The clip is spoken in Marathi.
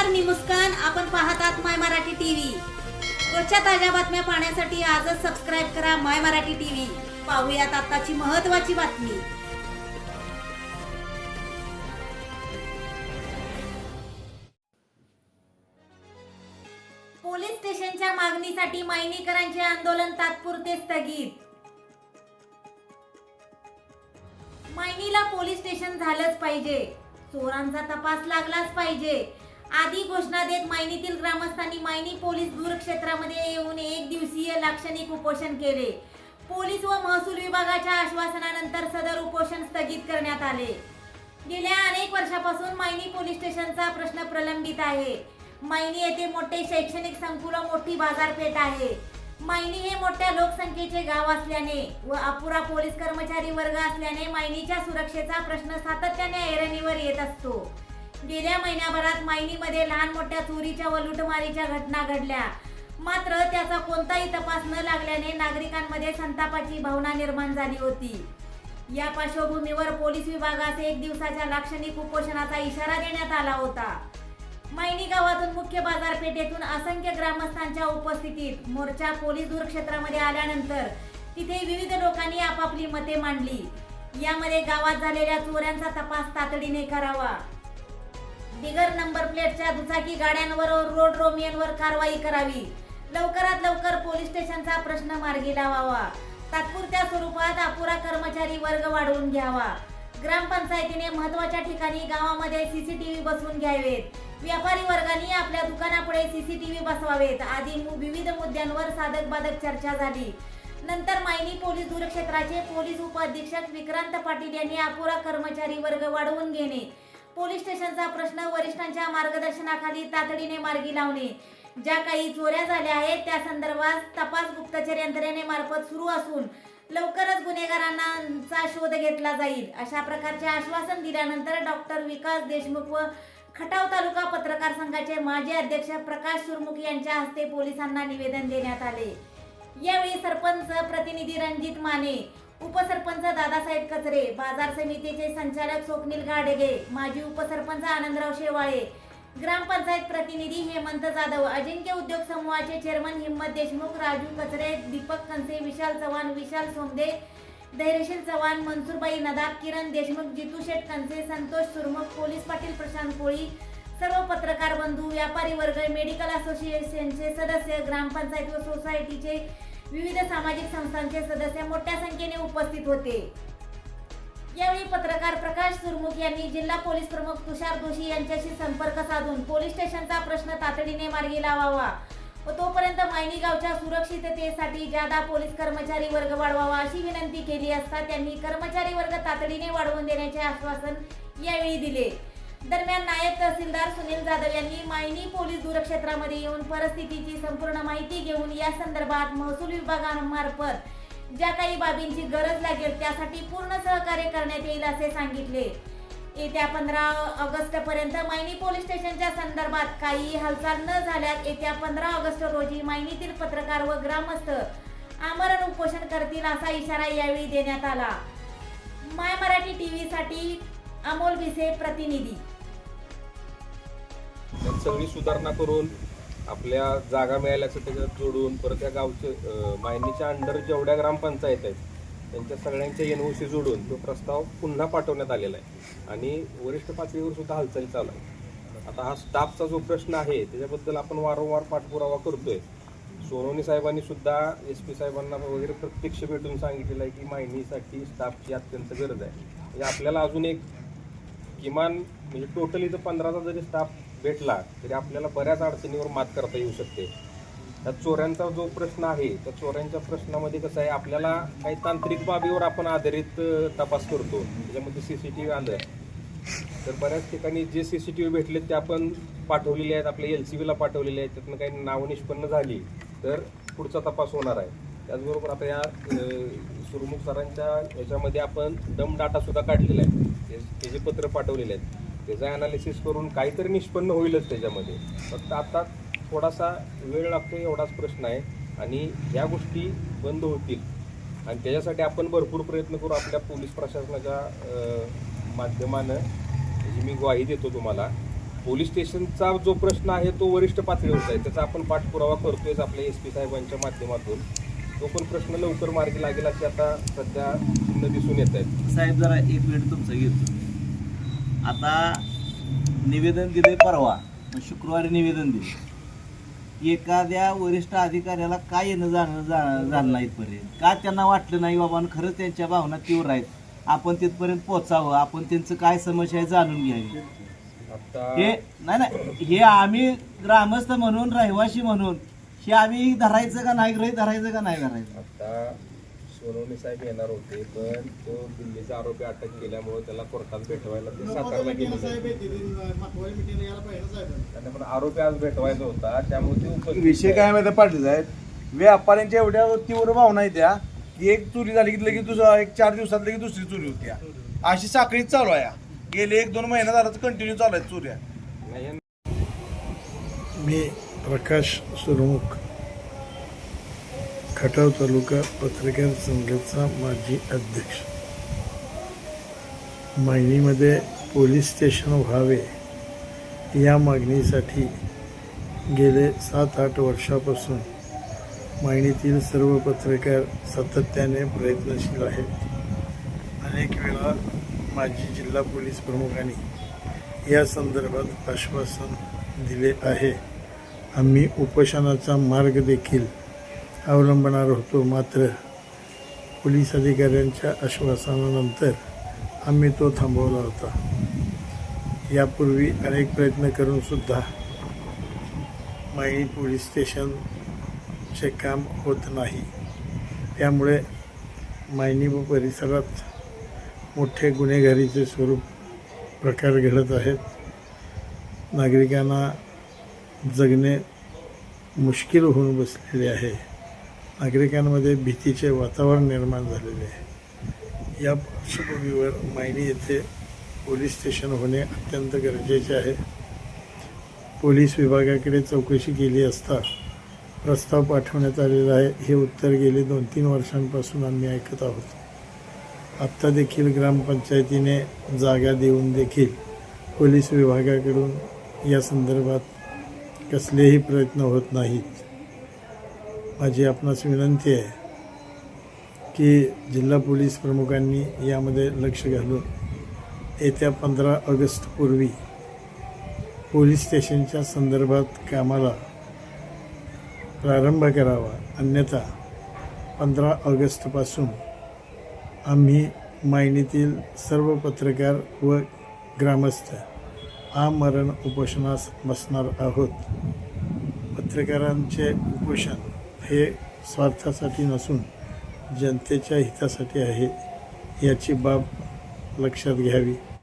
नमस्कार, मी मुस्कान. आपण पाहत आहात माय मराठी टीव्ही. रोजच्या ताज्या बातम्या पाहण्यासाठी आजच सबस्क्राईब करा माय मराठी टीव्ही. पाहूयात आताची महत्त्वाची बातमी. पोलीस स्टेशनच्या मागणीसाठी मायनीकरांचे आंदोलन तात्पुरते स्थगित. मायनीला पोलीस स्टेशन झालंच पाहिजे, चोरांचा तपास लागलाच पाहिजे आदी घोषणा देत मायनीतील ग्रामस्थांनी मायनी पोलीस दूरक्षेत्रामध्ये येऊन एक दिवसीय लाक्षणिक उपोषण केले. पोलीस व महसूल विभागाच्या आश्वासनानंतर सदर उपोषण स्थगित करण्यात आले. गेल्या अनेक वर्षापासून मायनी पोलीस स्टेशनचा प्रश्न प्रलंबित आहे. मायनी येथे मोठे शैक्षणिक संकुल, मोठी बाजारपेठ आहे. मायनी हे मोठ्या लोकसंख्येचे गाव असल्याने व अपुरा पोलीस कर्मचारी वर्ग असल्याने मायनीच्या सुरक्षेचा प्रश्न सातत्याने ऐरणीवर येत असतो. गेल्या महिन्याभरात मायनीमध्ये लहान मोठ्या चोरीच्या व लुटमारीच्या घटना घडल्या. मात्र त्याचा कोणताही तपास न लागल्याने नागरिकांमध्ये संतापाची भावना निर्माण झाली होती. या पार्श्वभूमीवर पोलीस विभागास एक दिवसाच्या लाक्षणिक उपोषणाचा इशारा देण्यात आला होता. मायनी गावातून मुख्य बाजारपेठेतून असंख्य ग्रामस्थांच्या उपस्थितीत मोर्चा पोलीस दूरक्षेत्रामध्ये आल्यानंतर तिथे विविध लोकांनी आपापली मते मांडली. यामध्ये गावात झालेल्या चोऱ्यांचा तपास तातडीने करावा, बिगर नंबर प्लेटच्या दुचाकी गाड्यांवर रोड रोमियनवर कारवाई करावी, लवकरात लवकर पोलीस स्टेशनचा प्रश्न मार्गी लावावा, तात्पुरत्या स्वरूपात अपुरा कर्मचारी वर्ग वाढवून घ्यावा, ग्रामपंचायतीने महत्त्वाच्या ठिकाणी गावामध्ये सीसीटीव्ही बसवून घ्यावेत, व्यापारी वर्गाने आपल्या दुकानापुढे सीसीटीव्ही बसवावेत आदी विविध मुद्द्यांवर साधक बाधक चर्चा झाली. नंतर मायनी पोलीस दूरक्षेत्राचे पोलीस उपअधीक्षक विक्रांत पाटील यांनी अपुरा कर्मचारी वर्ग वाढवून घेणे, पोलीस स्टेशनचा प्रश्न वरिष्ठांच्या मार्गदर्शनाखाली तातडीने मार्गी लावणे, ज्या काही चोऱ्या झाल्या आहेत त्या संदर्भात तपास गुप्तचर यंत्रणेमार्फत सुरू असून लवकरच गुन्हेगारांचा शोध घेतला जाईल अशा प्रकारचे आश्वासन दिल्यानंतर डॉक्टर विकास देशमुख व खटाव तालुका पत्रकार संघाचे माजी अध्यक्ष प्रकाश सुरमुख यांच्या हस्ते पोलिसांना निवेदन देण्यात आले. यावेळी सरपंच प्रतिनिधी रणजित माने, उपसरपंच दादासाहेब कचरे, बाजार समितीचे संचालक स्वप्नील गाडगे, माजी उपसरपंच आनंदराव शेवाळे, ग्रामपंचायत प्रतिनिधी हेमंत जाधव, अजिंक्य उद्योग समूहाचे चेअरमन हिम्मत देशमुख, राजू कचरे, दीपक कंसे, विशाल चव्हाण, विशाल सोमदे, धैर्यशील चव्हाण, मनसूरबाई नदाब, किरण देशमुख, जितू शेठ कंसे, संतोष सुरमुख, पोलीस पाटील प्रशांत कोळी, सर्व पत्रकार बंधू, व्यापारी वर्ग, मेडिकल असोसिएशनचे सदस्य, ग्रामपंचायत व सोसायटीचे विविध सामाजिक संस्थांचे सदस्य मोठ्या संख्येने उपस्थित होते. यावेळी पत्रकार प्रकाश सुरमुख यांनी जिल्हा पोलीस प्रमुख तुषार जोशी यांच्याशी संपर्क साधून पोलीस स्टेशनचा प्रश्न तातडीने मार्गी लावावा व तोपर्यंत मायनी गावच्या सुरक्षिततेसाठी जादा पोलीस कर्मचारी वर्ग वाढवावा अशी विनंती केली असता त्यांनी कर्मचारी वर्ग तातडीने वाढवून देण्याचे आश्वासन यावेळी दिले. दरम्यान नायब तहसीलदार सुनील जाधव यांनी मायनी पोलीस दूरक्षेत्रामध्ये येऊन परिस्थितीची संपूर्ण माहिती घेऊन या संदर्भात महसूल विभागामार्फत ज्या काही बाबींची गरज लागेल त्यासाठी पूर्ण सहकार्य करण्यात येईल असे सांगितले. येत्या 15 ऑगस्ट पर्यंत मायनी पोलीस स्टेशनच्या संदर्भात काही हालचाल न झाल्यास येत्या 15 ऑगस्ट रोजी मायनीतील पत्रकार व ग्रामस्थ आमरण उपोषण करतील असा इशारा यावेळी देण्यात आला. माय मराठी टीव्ही साठी अमोल भिसे, प्रतिनिधी. सगळी सुधारणा करून आपल्या जागा मिळाल्याचं त्याच्यात जोडून परत त्या गावचे मायनीच्या अंडर जेवढ्या ग्रामपंचायत आहेत त्यांच्या सगळ्यांच्या एनओसी जोडून तो प्रस्ताव पुन्हा पाठवण्यात आलेला आहे आणि वरिष्ठ पातळीवर सुद्धा हालचाली चालू आहे. आता हा स्टाफचा जो प्रश्न आहे त्याच्याबद्दल आपण वारंवार पाठपुरावा करतोय. सोनवणे साहेबांनी सुद्धा SP साहेबांना वगैरे प्रत्यक्ष भेटून सांगितलेलं आहे की मायनीसाठी स्टाफची अत्यंत गरज आहे. म्हणजे आपल्याला अजून एक किमान म्हणजे टोटल इथं 15चा जरी स्टाफ भेटला तरी आपल्याला बऱ्याच अडचणीवर मात करता येऊ शकते. त्या चोऱ्यांचा जो प्रश्न आहे त्या चोऱ्यांच्या प्रश्नामध्ये कसं आहे, आपल्याला काही तांत्रिक बाबीवर आपण आधारित तपास करतो. त्याच्यामध्ये CCTV आलं तर बऱ्याच ठिकाणी जे CCTV भेटले ते आपण पाठवलेले आहेत, आपल्या LCBला पाठवलेले आहेत. त्यातनं काही नावं निष्पन्न झाली तर पुढचा तपास होणार आहे. त्याचबरोबर आता या सुरमुख सरांच्या याच्यामध्ये आपण डम डाटासुद्धा काढलेला आहे, ते जे पत्र पाठवलेले आहेत त्याचा ॲनालिसिस करून काहीतरी निष्पन्न होईलच त्याच्यामध्ये. फक्त आता थोडासा वेळ लागतो एवढाच प्रश्न आहे आणि या गोष्टी बंद होतील आणि त्याच्यासाठी आपण भरपूर प्रयत्न करू. आपल्या पोलीस प्रशासनाच्या माध्यमानं जी मी ग्वाही देतो तुम्हाला पोलीस स्टेशनचा जो प्रश्न आहे तो वरिष्ठ पातळीवर आहे, त्याचा आपण पाठपुरावा करतोय आपल्या SP साहेबांच्या माध्यमातून. तो पण प्रश्न लवकर मार्गी लागेल अशी आता सध्या चिन्ह दिसून येत आहेत. साहेब जरा एक मिनिट तुमचं घेतो. आता निवेदन दिले परवा, शुक्रवारी निवेदन दिले. एखाद्या वरिष्ठ अधिकाऱ्याला काय येणं झालं नाही इथपर्यंत? का त्यांना वाटलं नाही बाबा खरंच त्यांच्या भावना तीव्र आहेत, आपण तिथपर्यंत पोचावं, आपण त्यांचं काय समस्या आहे जाणून घ्यावी. हे नाही हे आम्ही ग्रामस्थ म्हणून रहिवासी म्हणून हे आम्ही धरायचं का नाही धरायचं का नाही धरायचं? आता सोनवणे साहेब येणार होते, पण तो दिल्लीचा आरोपी अटक केल्यामुळे त्याला कोर्टात भेटवायला ते सातारला गेले. त्यांना पण आरोपी आज भेटवायचा होता, त्यामुळे ते उपस्थित विषय काय माहिती पाटील साहेब, व्यापाऱ्यांच्या एवढ्या तीव्र भावना आहेत त्या की एक चोरी झाली की लगेच दुसरा एक 4 दिवसात लगेच दुसरी चोरी होती. अशी साखळीच चालू आहे. गेले 1-2 महिना झाला कंटिन्यू चालू आहेत चोऱ्या. नाही. मी प्रकाश सुरमुख, खटाव तालुका पत्रकार संघाचा माजी अध्यक्ष. मायनीमध्ये पोलीस स्टेशन व्हावे या मागणीसाठी गेले 7-8 वर्षापासून मायनीतील सर्व पत्रकार सातत्याने प्रयत्नशील आहेत. अनेक वेळा माजी जिल्हा पोलीस प्रमुखांनी या संदर्भात आश्वासन दिले आहे. आम्ही उपोषणाचा मार्ग देखील अवलंबणार होतो, मात्र पोलीस अधिकाऱ्यांच्या आश्वासनानंतर आम्ही तो थांबवला होता. यापूर्वी अनेक प्रयत्न करूनसुद्धा मायणी पोलीस स्टेशनचे काम होत नाही. त्यामुळे मायणी व परिसरात मोठे गुन्हेगारीचे स्वरूप प्रकार घडत आहेत. नागरिकांना जगणे मुश्किल होऊन बसलेले आहे. नागरिकांमध्ये भीतीचे वातावरण निर्माण झालेले आहे. या पार्श्वभूमीवर मायणी येथे पोलीस स्टेशन होणे अत्यंत गरजेचे आहे. पोलीस विभागाकडे चौकशी केली असता प्रस्ताव पाठवण्यात आलेला आहे. हे उत्तर गेले 2-3 वर्षांपासून आम्ही ऐकत आहोत. आत्ता देखील ग्रामपंचायतीने जागा देऊन देखील पोलीस विभागाकडून या संदर्भात कसलेही प्रयत्न होत नाहीत. माझी आपणास विनंती आहे की जिल्हा पोलीस प्रमुखांनी यामध्ये लक्ष घालून येत्या 15 ऑगस्टपूर्वी पोलीस स्टेशनच्या संदर्भात कामाला प्रारंभ करावा. अन्यथा 15 ऑगस्टपासून आम्ही मायनीतील सर्व पत्रकार व ग्रामस्थ आमरण उपोषणास बसणार आहोत. पत्रकारांचे उपोषण हे स्वार्थासाठी नसून जनतेच्या हितासाठी आहे, याची बाब लक्षात घ्यावी.